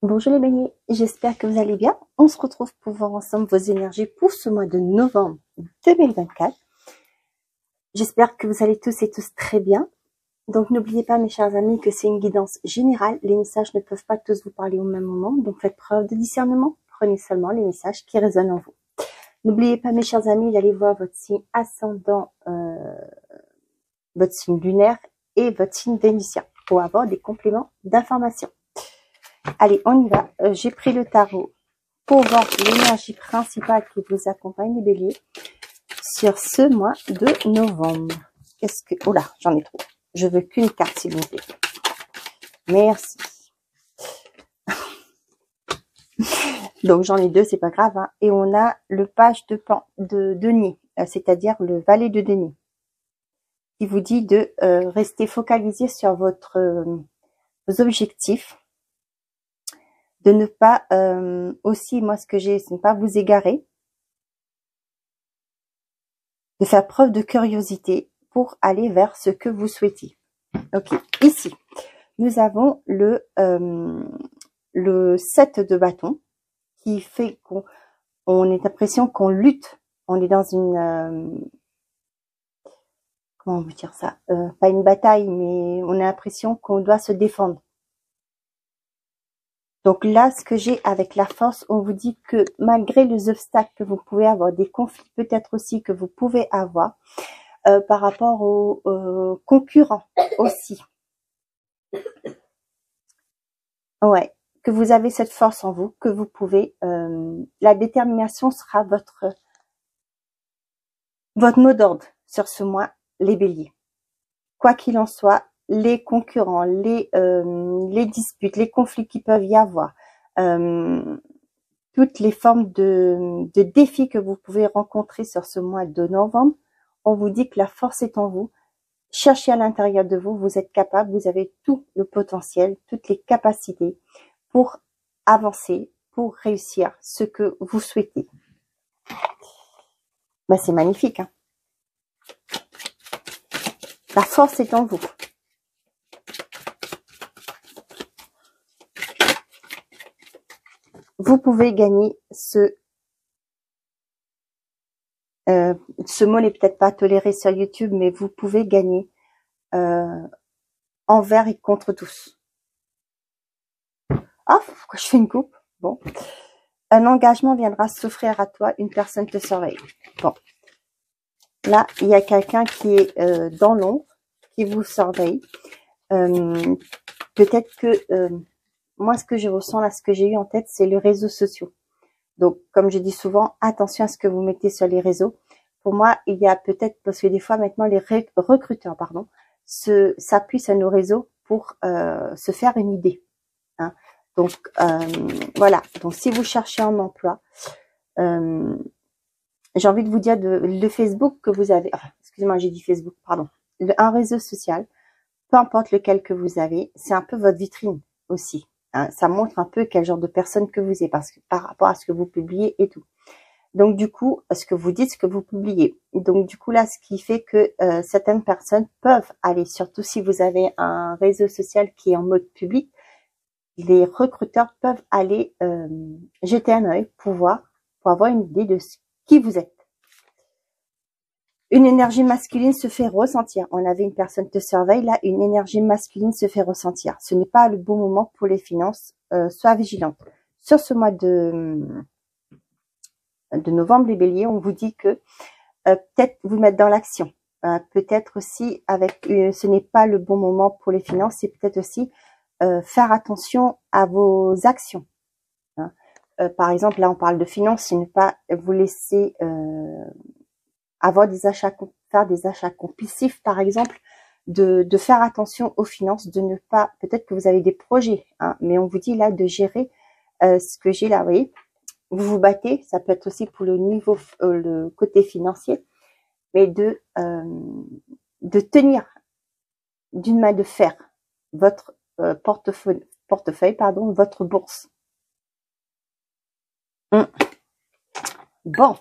Bonjour les béliers, j'espère que vous allez bien. On se retrouve pour voir ensemble vos énergies pour ce mois de novembre 2024. J'espère que vous allez tous et tous très bien. Donc n'oubliez pas mes chers amis que c'est une guidance générale. Les messages ne peuvent pas tous vous parler au même moment, donc faites preuve de discernement. Prenez seulement les messages qui résonnent en vous. N'oubliez pas mes chers amis d'aller voir votre signe ascendant, votre signe lunaire et votre signe vénusien pour avoir des compléments d'information. Allez, on y va. J'ai pris le tarot pour voir l'énergie principale qui vous accompagne, les béliers, sur ce mois de novembre. Qu'est-ce que... Oh là, j'en ai trop. Je veux qu'une carte, s'il vous plaît. Merci. Donc, j'en ai deux, c'est pas grave. Hein. Et on a le page de denier, c'est-à-dire le valet de denier, qui vous dit de rester focalisé sur vos objectifs, de ne pas aussi, moi ce que j'ai, c'est ne pas vous égarer, de faire preuve de curiosité pour aller vers ce que vous souhaitez. Ok, ici, nous avons le 7 de bâton qui fait qu'on a l'impression qu'on lutte, on est dans une... comment vous dire ça, pas une bataille, mais on a l'impression qu'on doit se défendre. Donc là, ce que j'ai avec la force, on vous dit que malgré les obstacles que vous pouvez avoir, des conflits peut-être aussi que vous pouvez avoir, par rapport aux concurrents aussi. Ouais, que vous avez cette force en vous, que vous pouvez, la détermination sera votre mot d'ordre sur ce mois, les béliers. Quoi qu'il en soit, les concurrents, les disputes, les conflits qui peuvent y avoir, toutes les formes de défis que vous pouvez rencontrer sur ce mois de novembre, on vous dit que la force est en vous. Cherchez à l'intérieur de vous, vous êtes capable, vous avez tout le potentiel, toutes les capacités pour avancer, pour réussir ce que vous souhaitez. Ben, c'est magnifique, hein. La force est en vous. Vous pouvez gagner ce mot n'est peut-être pas toléré sur YouTube, mais vous pouvez gagner envers et contre tous. Ah, pourquoi je fais une coupe? Bon. Un engagement viendra s'offrir à toi, une personne te surveille. Bon. Là, il y a quelqu'un qui est dans l'ombre, qui vous surveille. Peut-être que moi, ce que je ressens là, ce que j'ai eu en tête, c'est les réseaux sociaux. Donc, comme je dis souvent, attention à ce que vous mettez sur les réseaux. Pour moi, il y a peut-être, parce que des fois maintenant, les recruteurs, pardon, s'appuient sur nos réseaux pour se faire une idée. Hein. Donc, voilà. Donc, si vous cherchez un emploi, j'ai envie de vous dire le Facebook que vous avez, excusez-moi, j'ai dit Facebook, pardon, un réseau social, peu importe lequel que vous avez, c'est un peu votre vitrine aussi. Hein, ça montre un peu quel genre de personne que vous êtes par rapport à ce que vous publiez et tout. Donc du coup, ce que vous dites, ce que vous publiez. Donc du coup là, ce qui fait que certaines personnes peuvent aller, surtout si vous avez un réseau social qui est en mode public, les recruteurs peuvent aller jeter un œil pour avoir une idée de qui vous êtes. Une énergie masculine se fait ressentir. On avait une personne te surveille, là, une énergie masculine se fait ressentir. Ce n'est pas le bon moment pour les finances. Sois vigilante. Sur ce mois de novembre, les béliers, on vous dit que peut-être vous mettre dans l'action. Peut-être aussi, ce n'est pas le bon moment pour les finances, c'est peut-être aussi faire attention à vos actions. Hein. Par exemple, là, on parle de finances, c'est ne pas vous laisser... avoir des achats, faire des achats compulsifs, par exemple, de faire attention aux finances, de ne pas, peut-être que vous avez des projets, hein, mais on vous dit là de gérer ce que j'ai là, vous voyez, vous vous battez, ça peut être aussi pour le niveau, le côté financier, mais de tenir d'une main de fer votre portefeuille, pardon, votre bourse. Bon.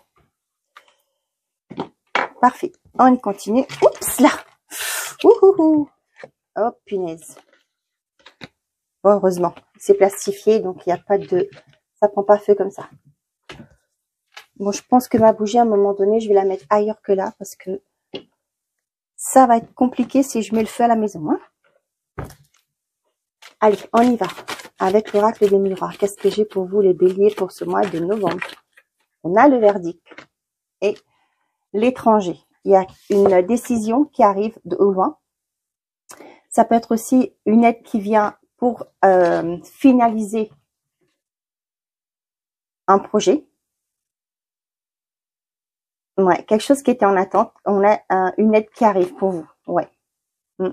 Parfait. On continue. Oups là. Ouhouhou. Oh punaise. Bon, heureusement. C'est plastifié, donc il n'y a pas de... Ça prend pas feu comme ça. Bon, je pense que ma bougie, à un moment donné, je vais la mettre ailleurs que là, parce que ça va être compliqué si je mets le feu à la maison. Hein. Allez, on y va. Avec l'oracle des miroirs. Qu'est-ce que j'ai pour vous, les béliers, pour ce mois de novembre? On a le verdict et l'étranger. Il y a une décision qui arrive de loin. Ça peut être aussi une aide qui vient pour finaliser un projet. Ouais, quelque chose qui était en attente. On a une aide qui arrive pour vous. Ouais. Vous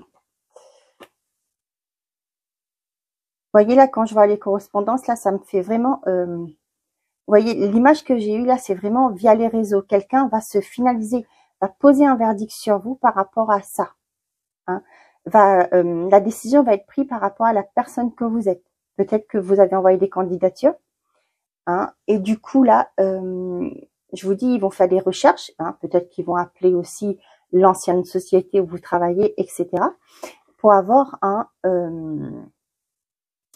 voyez là, quand je vois les correspondances, là, ça me fait vraiment... vous voyez, l'image que j'ai eue là, c'est vraiment via les réseaux. Quelqu'un va se finaliser, va poser un verdict sur vous par rapport à ça. Hein. La décision va être prise par rapport à la personne que vous êtes. Peut-être que vous avez envoyé des candidatures. Hein, et du coup, là, je vous dis, ils vont faire des recherches. Hein, peut-être qu'ils vont appeler aussi l'ancienne société où vous travaillez, etc. pour avoir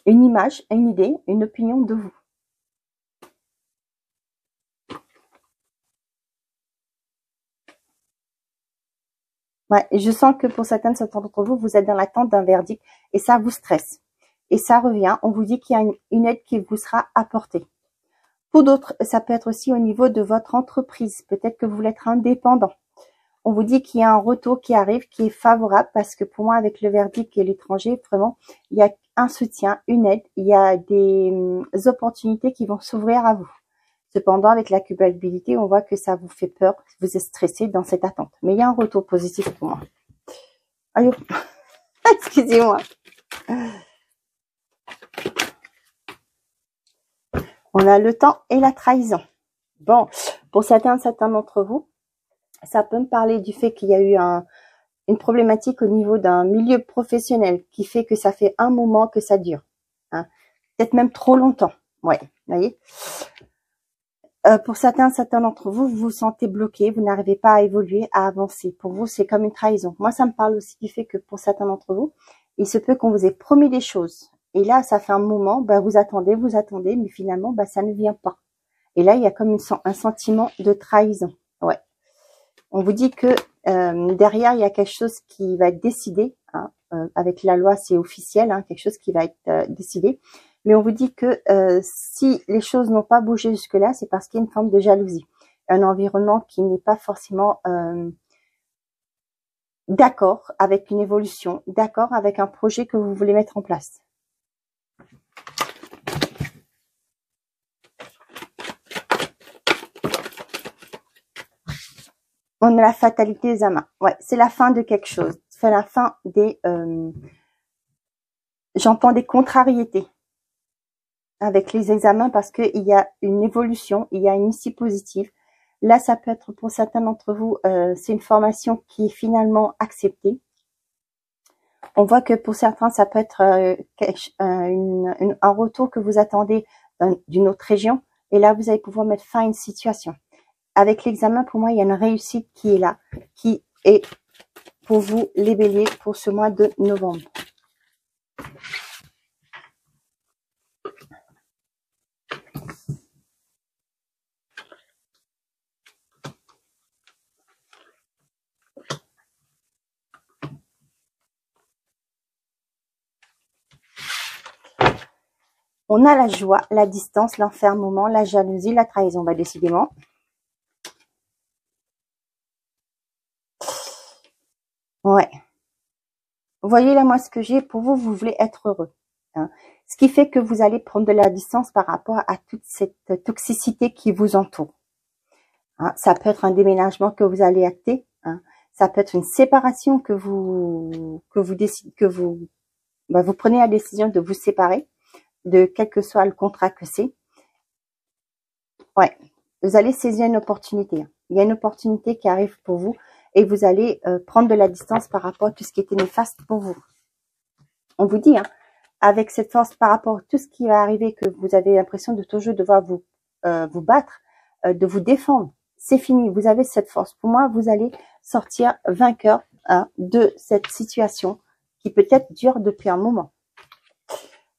une image, une idée, une opinion de vous. Ouais, et je sens que pour certains d'entre vous, vous êtes dans l'attente d'un verdict et ça vous stresse. Et ça revient, on vous dit qu'il y a une aide qui vous sera apportée. Pour d'autres, ça peut être aussi au niveau de votre entreprise. Peut-être que vous voulez être indépendant. On vous dit qu'il y a un retour qui arrive, qui est favorable, parce que pour moi, avec le verdict et l'étranger, vraiment, il y a un soutien, une aide, il y a des opportunités qui vont s'ouvrir à vous. Cependant, avec la culpabilité, on voit que ça vous fait peur, vous êtes stressé dans cette attente. Mais il y a un retour positif pour moi. Aïe, excusez-moi. On a le temps et la trahison. Bon, pour certains d'entre vous, ça peut me parler du fait qu'il y a eu une problématique au niveau d'un milieu professionnel qui fait que ça fait un moment que ça dure. Hein. Peut-être même trop longtemps. Ouais, vous voyez. Pour certains d'entre vous, vous vous sentez bloqué, vous n'arrivez pas à évoluer, à avancer. Pour vous, c'est comme une trahison. Moi, ça me parle aussi du fait que pour certains d'entre vous, il se peut qu'on vous ait promis des choses. Et là, ça fait un moment, vous attendez, mais finalement, ça ne vient pas. Et là, il y a comme un sentiment de trahison. Ouais. On vous dit que derrière, il y a quelque chose qui va être décidé. Hein, avec la loi, c'est officiel, hein, quelque chose qui va être décidé. Mais on vous dit que si les choses n'ont pas bougé jusque-là, c'est parce qu'il y a une forme de jalousie. Un environnement qui n'est pas forcément d'accord avec une évolution, d'accord avec un projet que vous voulez mettre en place. On a la fatalité des amas. Ouais, c'est la fin de quelque chose. C'est la fin des... j'entends des contrariétés avec les examens parce qu'il y a une évolution, il y a une issue positive. Là, ça peut être pour certains d'entre vous, c'est une formation qui est finalement acceptée. On voit que pour certains, ça peut être un retour que vous attendez d'une autre région. Et là, vous allez pouvoir mettre fin à une situation. Avec l'examen, pour moi, il y a une réussite qui est là, qui est pour vous, les béliers, pour ce mois de novembre. On a la joie, la distance, l'enfermement, la jalousie, la trahison. Décidément. Ouais. Vous voyez là, moi, ce que j'ai pour vous, vous voulez être heureux. Hein. Ce qui fait que vous allez prendre de la distance par rapport à toute cette toxicité qui vous entoure. Hein. Ça peut être un déménagement que vous allez acter. Hein. Ça peut être une séparation que vous prenez la décision de vous séparer de quel que soit le contrat que c'est. Ouais, vous allez saisir une opportunité. Il y a une opportunité qui arrive pour vous et vous allez prendre de la distance par rapport à tout ce qui était néfaste pour vous. On vous dit, hein, avec cette force par rapport à tout ce qui va arriver, que vous avez l'impression de toujours devoir vous battre, de vous défendre. C'est fini, vous avez cette force. Pour moi, vous allez sortir vainqueur de cette situation qui peut-être dure depuis un moment.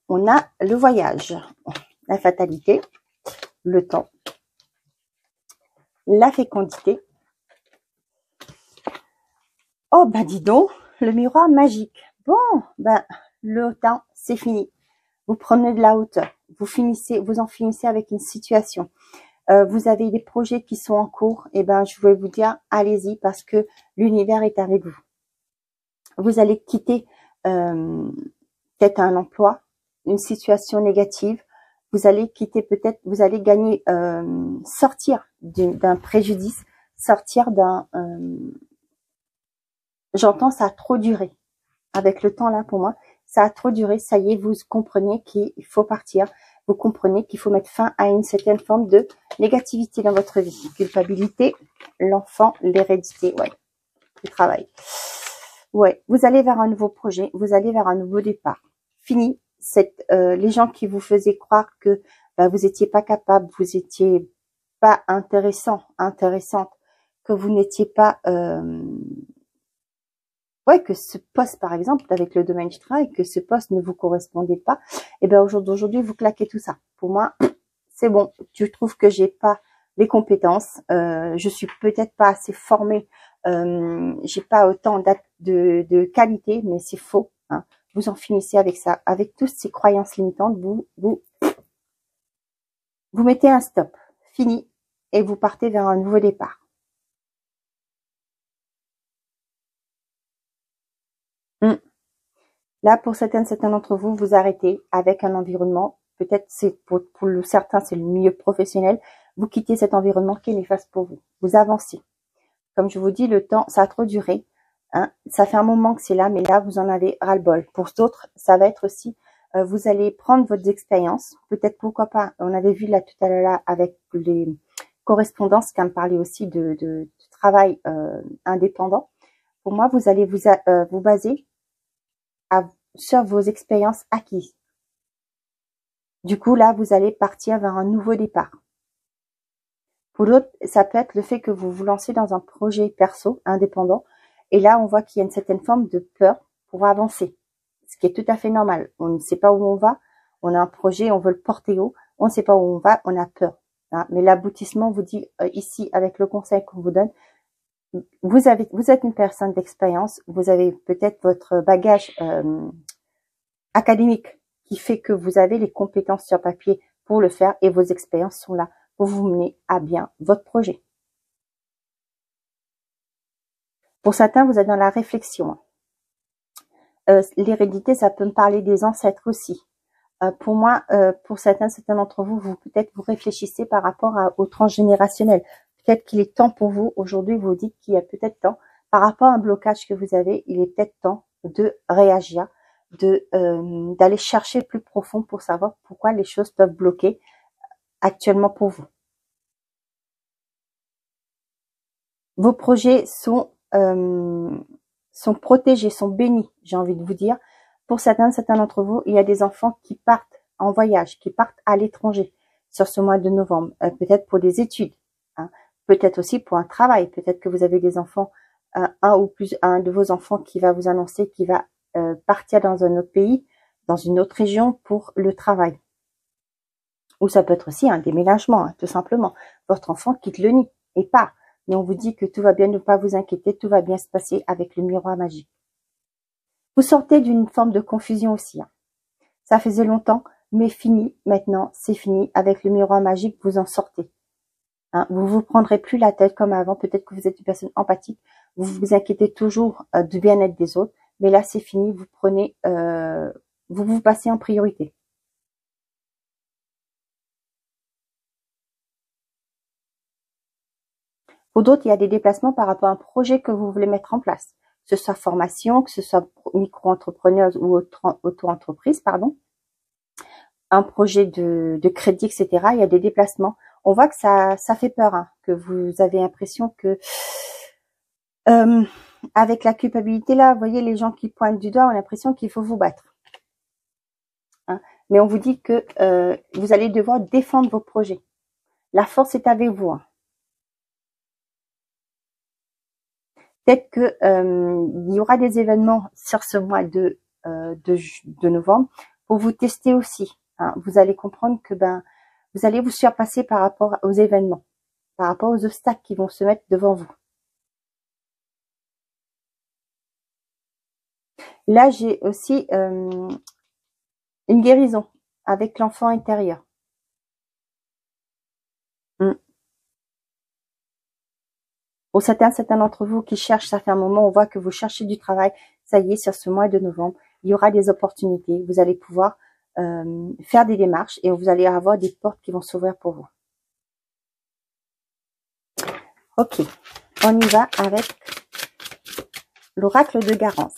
on a le voyage, la fatalité, le temps, la fécondité. Oh, ben dis donc, le miroir magique. Bon, ben le temps, c'est fini. Vous prenez de la hauteur, vous en finissez avec une situation. Vous avez des projets qui sont en cours, et ben je vais vous dire, allez-y parce que l'univers est avec vous. Vous allez quitter peut-être un emploi, une situation négative. Vous allez quitter peut-être, vous allez gagner, sortir d'un préjudice, sortir d'un... j'entends ça a trop duré. Avec le temps là pour moi, ça a trop duré. Ça y est, vous comprenez qu'il faut partir. Vous comprenez qu'il faut mettre fin à une certaine forme de négativité dans votre vie. Culpabilité, l'enfant, l'hérédité, ouais, le travail. Ouais, vous allez vers un nouveau projet, vous allez vers un nouveau départ. Fini les gens qui vous faisaient croire que vous étiez pas capable, vous étiez pas intéressante, que vous n'étiez pas ouais, que ce poste, par exemple, avec le domaine du travail, que ce poste ne vous correspondait pas, et bien aujourd'hui, vous claquez tout ça. Pour moi, c'est bon. Tu trouves que j'ai pas les compétences, je suis peut-être pas assez formée, j'ai pas autant de qualité, mais c'est faux. Hein. Vous en finissez avec ça, avec toutes ces croyances limitantes. Vous mettez un stop, fini, et vous partez vers un nouveau départ. Là, pour certains d'entre vous, vous arrêtez avec un environnement. Peut-être c'est pour certains, c'est le milieu professionnel. Vous quittez cet environnement qui est néfaste pour vous. Vous avancez. Comme je vous dis, le temps, ça a trop duré. Hein. Ça fait un moment que c'est là, mais là, vous en avez ras-le-bol. Pour d'autres, ça va être aussi, vous allez prendre votre expérience. Peut-être, pourquoi pas, on avait vu là tout à l'heure là, avec les correspondances, qui me parlait aussi de travail indépendant. Pour moi, vous allez vous baser sur vos expériences acquises. Du coup, là, vous allez partir vers un nouveau départ. Pour d'autres, ça peut être le fait que vous vous lancez dans un projet perso, indépendant. Et là, on voit qu'il y a une certaine forme de peur pour avancer. Ce qui est tout à fait normal. On ne sait pas où on va. On a un projet, on veut le porter haut. On ne sait pas où on va, on a peur. Hein. Mais l'aboutissement vous dit ici, avec le conseil qu'on vous donne, vous êtes une personne d'expérience. Vous avez peut-être votre bagage académique qui fait que vous avez les compétences sur papier pour le faire et vos expériences sont là pour vous mener à bien votre projet. Pour certains, vous êtes dans la réflexion. L'hérédité, ça peut me parler des ancêtres aussi. Pour moi, pour certains d'entre vous, peut-être vous réfléchissez par rapport au transgénérationnel. Peut-être qu'il est temps pour vous, aujourd'hui, vous dites qu'il y a peut-être temps, par rapport à un blocage que vous avez, il est peut-être temps de réagir, d'aller chercher plus profond pour savoir pourquoi les choses peuvent bloquer actuellement pour vous. Vos projets sont protégés, sont bénis, j'ai envie de vous dire. Pour certains d'entre vous, il y a des enfants qui partent en voyage, qui partent à l'étranger sur ce mois de novembre, peut-être pour des études, hein, peut-être aussi pour un travail, peut-être que vous avez des enfants, un de vos enfants qui va vous annoncer qu'il va partir dans un autre pays, dans une autre région pour le travail. Ou ça peut être aussi un déménagement, hein, tout simplement. Votre enfant quitte le nid et part. Mais on vous dit que tout va bien, ne pas vous inquiéter, tout va bien se passer avec le miroir magique. Vous sortez d'une forme de confusion aussi. Hein. Ça faisait longtemps, mais fini, maintenant, c'est fini. Avec le miroir magique, vous en sortez. Hein, vous vous prendrez plus la tête comme avant. Peut-être que vous êtes une personne empathique. Vous vous inquiétez toujours du bien-être des autres. Mais là, c'est fini. Vous prenez, vous passez en priorité. Pour d'autres, il y a des déplacements par rapport à un projet que vous voulez mettre en place. Que ce soit formation, que ce soit micro-entrepreneuse ou auto-entreprise, pardon. Un projet de crédit, etc. Il y a des déplacements. On voit que ça fait peur, hein, que vous avez l'impression que avec la culpabilité là, vous voyez les gens qui pointent du doigt ont l'impression qu'il faut vous battre. Hein. Mais on vous dit que vous allez devoir défendre vos projets. La force est avec vous. Hein. Peut-être que il y aura des événements sur ce mois de novembre. pour vous tester aussi. Hein. Vous allez comprendre que vous allez vous surpasser par rapport aux événements, par rapport aux obstacles qui vont se mettre devant vous. Là, j'ai aussi une guérison avec l'enfant intérieur. Pour certains d'entre vous qui cherchent, ça fait un moment, on voit que vous cherchez du travail. Ça y est, sur ce mois de novembre, il y aura des opportunités. Vous allez pouvoir faire des démarches et vous allez avoir des portes qui vont s'ouvrir pour vous. Ok, on y va avec l'oracle de Garance.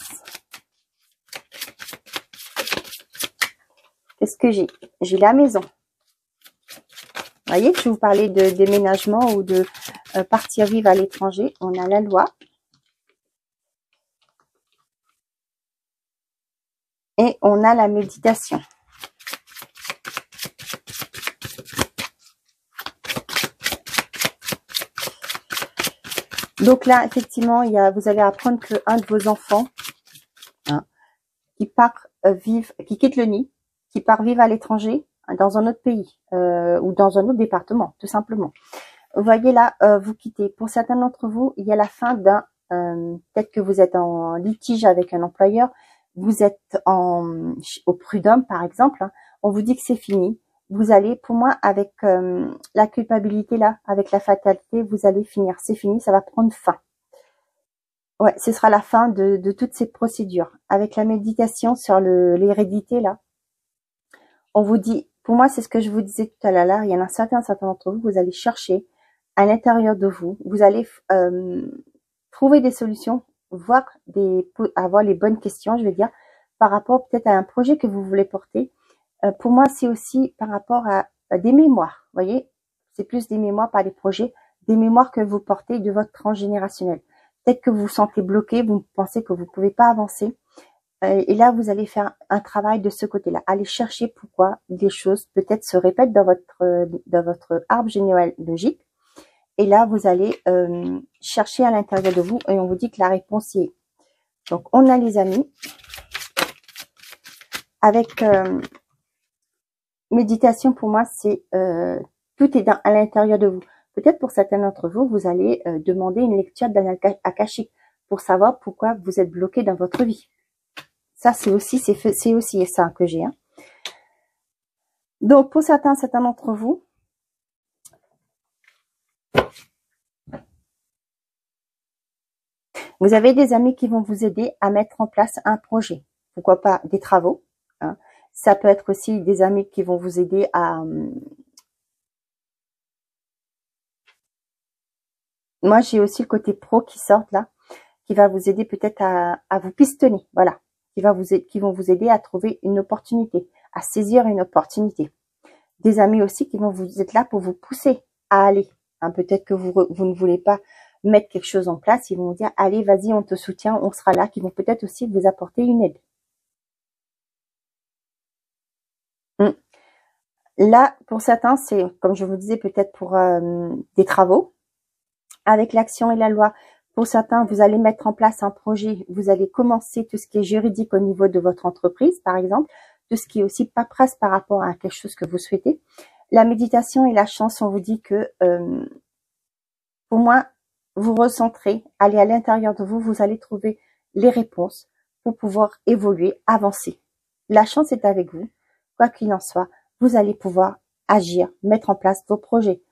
Qu'est-ce que j'ai? J'ai la maison. Vous voyez, je vous parlais de déménagement ou de partir vivre à l'étranger. On a la loi. Et on a la méditation. Donc là, effectivement, vous allez apprendre qu'un de vos enfants qui part qui quitte le nid, qui part vivre à l'étranger, dans un autre pays ou dans un autre département, tout simplement. Vous voyez là, vous quittez. Pour certains d'entre vous, il y a la fin d'un... peut-être que vous êtes en litige avec un employeur, vous êtes au prud'homme, par exemple. Hein, on vous dit que c'est fini. Vous allez, pour moi, avec la culpabilité là, avec la fatalité, vous allez finir. C'est fini, ça va prendre fin. Ouais, ce sera la fin de toutes ces procédures. Avec la méditation sur l'hérédité là, on vous dit, pour moi, c'est ce que je vous disais tout à l'heure, il y en a certains d'entre vous, vous allez chercher à l'intérieur de vous, vous allez trouver des solutions, avoir les bonnes questions, je veux dire, par rapport peut-être à un projet que vous voulez porter. Pour moi, c'est aussi par rapport à des mémoires, vous voyez, c'est plus des mémoires, pas des projets, des mémoires que vous portez de votre transgénérationnel. Peut-être que vous vous sentez bloqué, vous pensez que vous ne pouvez pas avancer. Et là, vous allez faire un travail de ce côté-là. Allez chercher pourquoi des choses peut-être se répètent dans votre arbre généalogique. Et là, vous allez chercher à l'intérieur de vous et on vous dit que la réponse y est. Donc, on a les amis. Avec méditation, pour moi, c'est tout est à l'intérieur de vous. Peut-être pour certains d'entre vous, vous allez demander une lecture d'Anal Akashique pour savoir pourquoi vous êtes bloqué dans votre vie. Ça, c'est aussi ça que j'ai. Hein. Donc, pour certains d'entre vous, vous avez des amis qui vont vous aider à mettre en place un projet. Pourquoi pas des travaux. Hein. Ça peut être aussi des amis qui vont vous aider à... Moi, j'ai aussi le côté pro qui sort là, qui va vous aider peut-être à vous pistonner. Voilà. Qui vont vous aider à trouver une opportunité, à saisir une opportunité. Des amis aussi qui vont vous être là pour vous pousser à aller. Hein, peut-être que vous ne voulez pas mettre quelque chose en place, ils vont vous dire, allez, vas-y, on te soutient, on sera là, qui vont peut-être aussi vous apporter une aide. Là, pour certains, c'est, comme je vous disais, peut-être pour des travaux. Avec l'action et la loi, pour certains, vous allez mettre en place un projet, vous allez commencer tout ce qui est juridique au niveau de votre entreprise, par exemple, tout ce qui est aussi paperasse par rapport à quelque chose que vous souhaitez. La méditation et la chance, on vous dit que, pour moi, vous recentrez, allez à l'intérieur de vous, vous allez trouver les réponses pour pouvoir évoluer, avancer. La chance est avec vous, quoi qu'il en soit, vous allez pouvoir agir, mettre en place vos projets.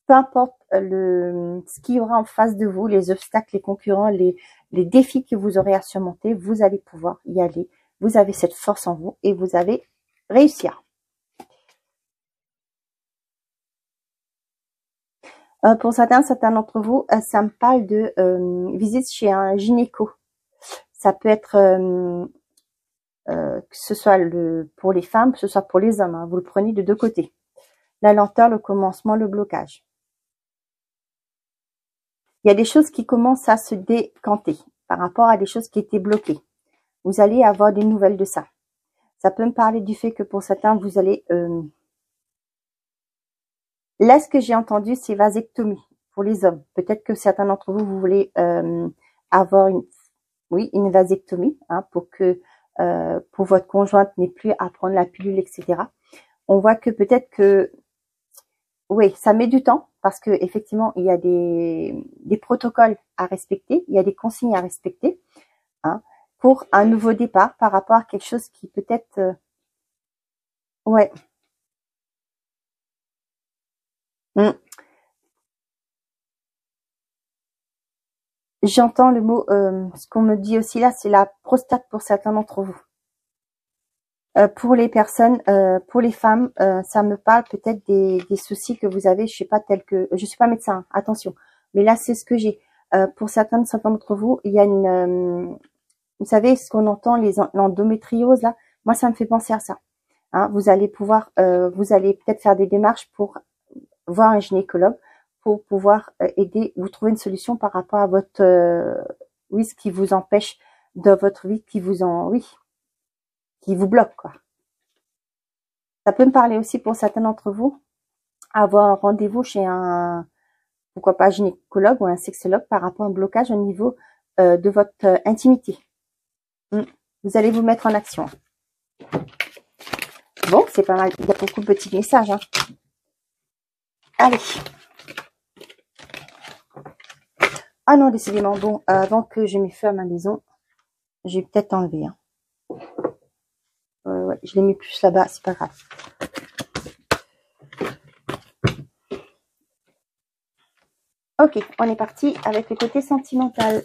Peu importe ce qu'il y aura en face de vous, les obstacles, les concurrents, les défis que vous aurez à surmonter, vous allez pouvoir y aller. Vous avez cette force en vous et vous allez réussir. Pour certains d'entre vous, ça me parle de visite chez un gynéco. Ça peut être que ce soit pour les femmes, que ce soit pour les hommes. Hein, vous le prenez de deux côtés. La lenteur, le commencement, le blocage. Il y a des choses qui commencent à se décanter par rapport à des choses qui étaient bloquées. Vous allez avoir des nouvelles de ça. Ça peut me parler du fait que pour certains, vous allez... Là, ce que j'ai entendu, c'est vasectomie pour les hommes. Peut-être que certains d'entre vous, vous voulez avoir une vasectomie, hein, pour que pour votre conjointe n'est plus à prendre la pilule, etc. On voit que peut-être que, oui, ça met du temps parce que effectivement, il y a des protocoles à respecter, il y a des consignes à respecter, hein, pour un nouveau départ par rapport à quelque chose qui peut-être, ouais. J'entends le mot, ce qu'on me dit aussi là, c'est la prostate pour certains d'entre vous. Pour les personnes, pour les femmes, ça me parle peut-être des soucis que vous avez, je sais pas, tel que, je suis pas médecin, hein, attention, mais là c'est ce que j'ai. Pour certains d'entre vous, il y a une, vous savez ce qu'on entend, l'endométriose là, moi ça me fait penser à ça. Hein, vous allez pouvoir, vous allez peut-être faire des démarches pour voir un gynécologue pour pouvoir aider, vous trouver une solution par rapport à votre, oui, ce qui vous empêche dans votre vie, qui vous qui vous bloque, quoi. Ça peut me parler aussi pour certains d'entre vous, avoir un rendez-vous chez un, pourquoi pas, gynécologue ou un sexologue par rapport à un blocage au niveau de votre intimité. Vous allez vous mettre en action. Bon, c'est pas mal. Il y a beaucoup de petits messages. Hein. Allez. Ah non, décidément. Bon, avant que je m'y fais à ma maison, j'ai peut-être enlevé. Hein. Ouais, je l'ai mis plus là-bas, c'est pas grave. Ok, on est parti avec le côté sentimental.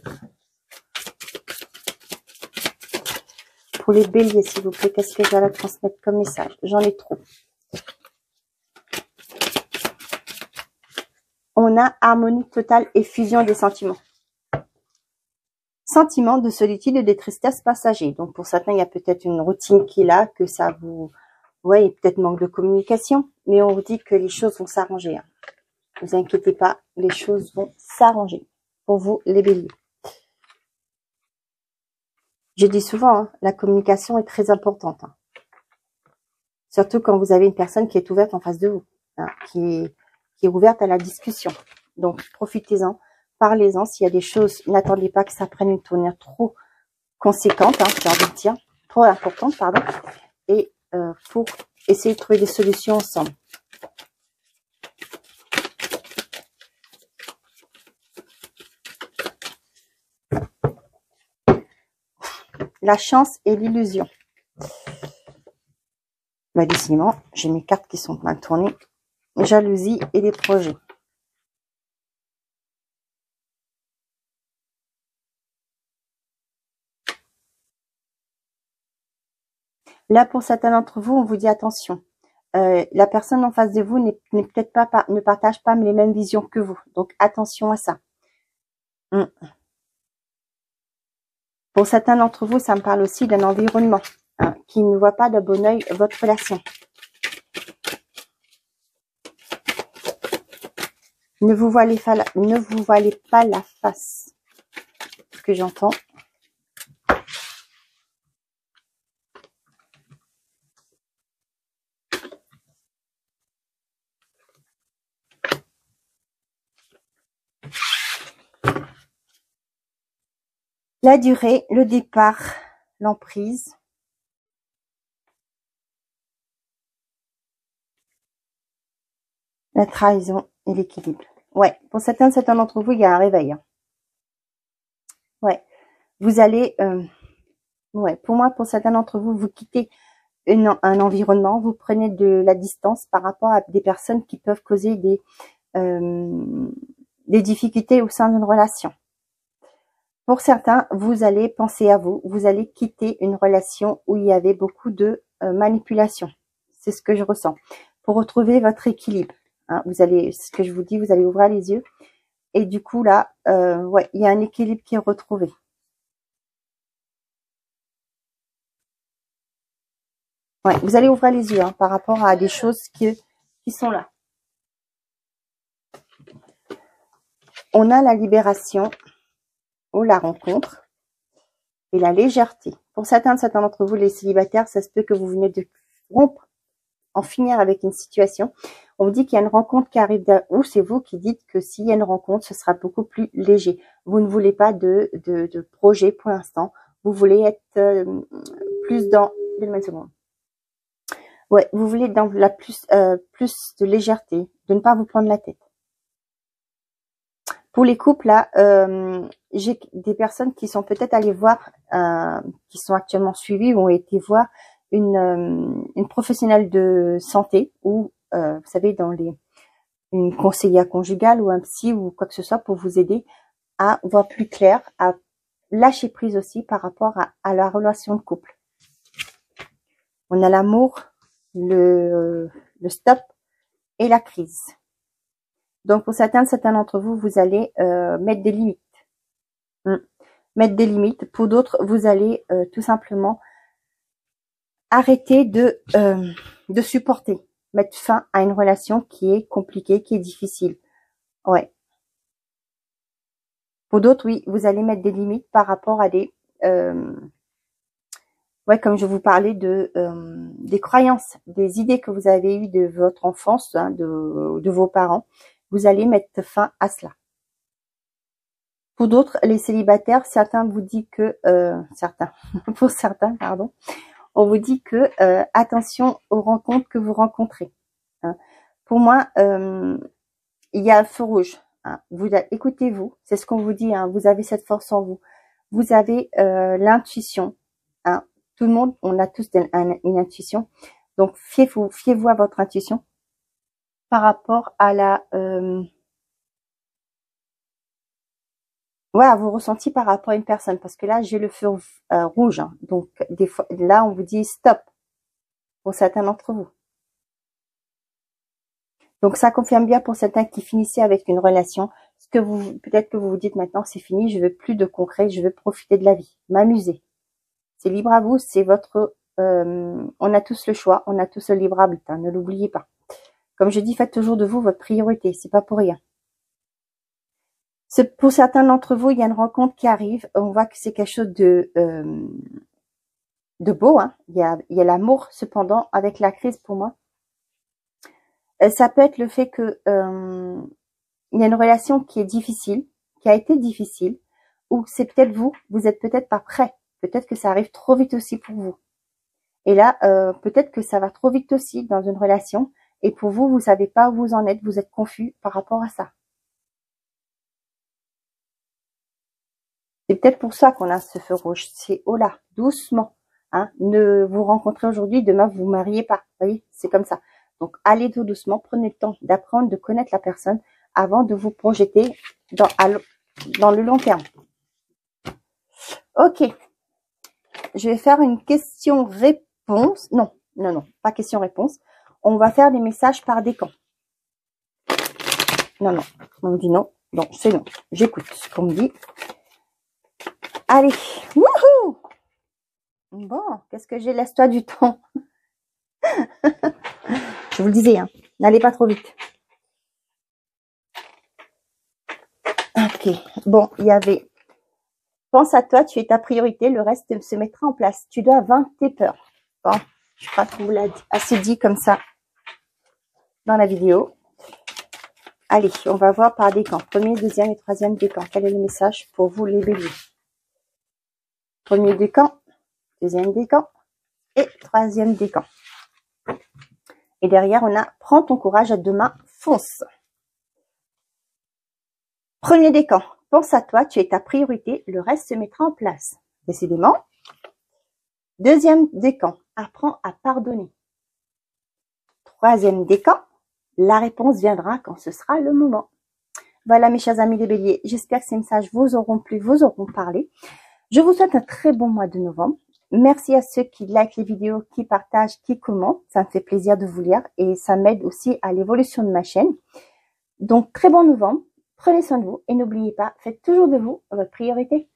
Pour les béliers, s'il vous plaît, qu'est-ce que je vais transmettre comme message? J'en ai trop. On a harmonie totale et fusion des sentiments. Sentiment de solitude et de tristesse passager. Donc, pour certains, il y a peut-être une routine qui est là, que ça vous... Ouais, peut-être manque de communication, mais on vous dit que les choses vont s'arranger. Hein. Ne vous inquiétez pas, les choses vont s'arranger. Pour vous, les béliers. Je dis souvent, hein, la communication est très importante. Hein. Surtout quand vous avez une personne qui est ouverte en face de vous, hein, qui est ouverte à la discussion. Donc, profitez-en, parlez-en. S'il y a des choses, n'attendez pas que ça prenne une tournure trop conséquente, hein, j'ai envie de dire, trop importante, pardon, et pour essayer de trouver des solutions ensemble. La chance et l'illusion. Bah, décidément, j'ai mes cartes qui sont mal tournées. Jalousie et des projets. Là, pour certains d'entre vous, on vous dit attention. La personne en face de vous n'est peut-être pas, ne partage pas les mêmes visions que vous. Donc, attention à ça. Pour certains d'entre vous, ça me parle aussi d'un environnement, hein, qui ne voit pas de bon œil votre relation. Ne vous voilez pas la face. Ce que j'entends. La durée, le départ, l'emprise. La trahison et l'équilibre. Ouais, pour certains d'entre vous, il y a un réveil. Hein. Ouais, vous allez... ouais, pour moi, pour certains d'entre vous, vous quittez un environnement, vous prenez de la distance par rapport à des personnes qui peuvent causer des difficultés au sein d'une relation. Pour certains, vous allez penser à vous, vous allez quitter une relation où il y avait beaucoup de manipulation. C'est ce que je ressens. Pour retrouver votre équilibre, hein, vous allez, ce que je vous dis, vous allez ouvrir les yeux. Et du coup, là, ouais, il y a un équilibre qui est retrouvé. Ouais, vous allez ouvrir les yeux hein, par rapport à des choses qui sont là. On a la libération ou la rencontre et la légèreté. Pour certains d'entre vous, les célibataires, ça se peut que vous venez de rompre, en finir avec une situation. On vous dit qu'il y a une rencontre qui arrive ou c'est vous qui dites que s'il y a une rencontre, ce sera beaucoup plus léger. Vous ne voulez pas de projet pour l'instant. Vous voulez être plus dans... Donne-moi une seconde. Ouais, vous voulez dans la plus de légèreté, de ne pas vous prendre la tête. Pour les couples, là, j'ai des personnes qui sont peut-être allées voir, qui sont actuellement suivies ou ont été voir une professionnelle de santé ou, vous savez, dans une conseillère conjugale ou un psy ou quoi que ce soit pour vous aider à voir plus clair, à lâcher prise aussi par rapport à la relation de couple. On a l'amour, le stop et la crise. Donc, pour certains d'entre vous, vous allez mettre des limites. Mettre des limites. Pour d'autres, vous allez tout simplement arrêter de supporter. Mettre fin à une relation qui est compliquée, qui est difficile. Ouais. Pour d'autres, oui, vous allez mettre des limites par rapport à des... ouais, comme je vous parlais des croyances, des idées que vous avez eues de votre enfance, hein, de vos parents. Vous allez mettre fin à cela. Pour d'autres, les célibataires, certains vous disent que... pour certains, pardon, on vous dit que attention aux rencontres que vous rencontrez. Hein. Pour moi, il y a un feu rouge. Hein. Écoutez-vous, c'est ce qu'on vous dit, hein, vous avez cette force en vous. Vous avez l'intuition. Hein. Tout le monde, on a tous une intuition. Donc, fiez-vous à votre intuition par rapport à la... ouais, à vos ressentis par rapport à une personne. Parce que là, j'ai le feu rouge. Hein. Donc, des fois, là, on vous dit stop pour certains d'entre vous. Donc, ça confirme bien pour certains qui finissaient avec une relation. Peut-être que vous vous dites maintenant, c'est fini, je veux plus de concret, je veux profiter de la vie, m'amuser. C'est libre à vous, c'est votre... on a tous le choix, on a tous le libre arbitre, hein, ne l'oubliez pas. Comme je dis, faites toujours de vous votre priorité, c'est pas pour rien. Pour certains d'entre vous, il y a une rencontre qui arrive, on voit que c'est quelque chose de beau, hein. Il y a l'amour, cependant, avec la crise pour moi. Ça peut être le fait que il y a une relation qui est difficile, qui a été difficile, ou c'est peut-être vous êtes peut-être pas prêt. Peut-être que ça arrive trop vite aussi pour vous. Et là, peut-être que ça va trop vite aussi dans une relation, et pour vous, vous savez pas où vous en êtes, vous êtes confus par rapport à ça. C'est peut-être pour ça qu'on a ce feu rouge. C'est oh là, doucement. Hein, ne vous rencontrez aujourd'hui, demain vous vous mariez pas. Vous voyez, c'est comme ça. Donc, allez tout doucement, prenez le temps d'apprendre, de connaître la personne avant de vous projeter dans le long terme. Ok. Je vais faire une question-réponse. Non, pas question-réponse. On va faire des messages par décan. Non, on me dit non. Non, c'est non. J'écoute ce qu'on me dit. Allez. Wouhou! Bon, qu'est-ce que j'ai? Laisse-toi du temps. Je vous le disais, hein, n'allez pas trop vite. Ok, bon, il y avait... Pense à toi, tu es ta priorité, le reste se mettra en place. Tu dois vaincre tes peurs. Bon, je crois qu'on vous l'a assez dit comme ça dans la vidéo. Allez, on va voir par décan. Premier, deuxième et troisième décan. Quel est le message pour vous, les béliers? Premier décan, deuxième décan et troisième décan. Et derrière, on a « Prends ton courage à deux mains, fonce ». Premier décan, pense à toi, tu es ta priorité, le reste se mettra en place. Décidément. Deuxième décan, apprends à pardonner. Troisième décan, la réponse viendra quand ce sera le moment. Voilà mes chers amis les béliers, j'espère que ces messages vous auront plu, vous auront parlé. Je vous souhaite un très bon mois de novembre. Merci à ceux qui likent les vidéos, qui partagent, qui commentent. Ça me fait plaisir de vous lire et ça m'aide aussi à l'évolution de ma chaîne. Donc, très bon novembre. Prenez soin de vous et n'oubliez pas, faites toujours de vous votre priorité.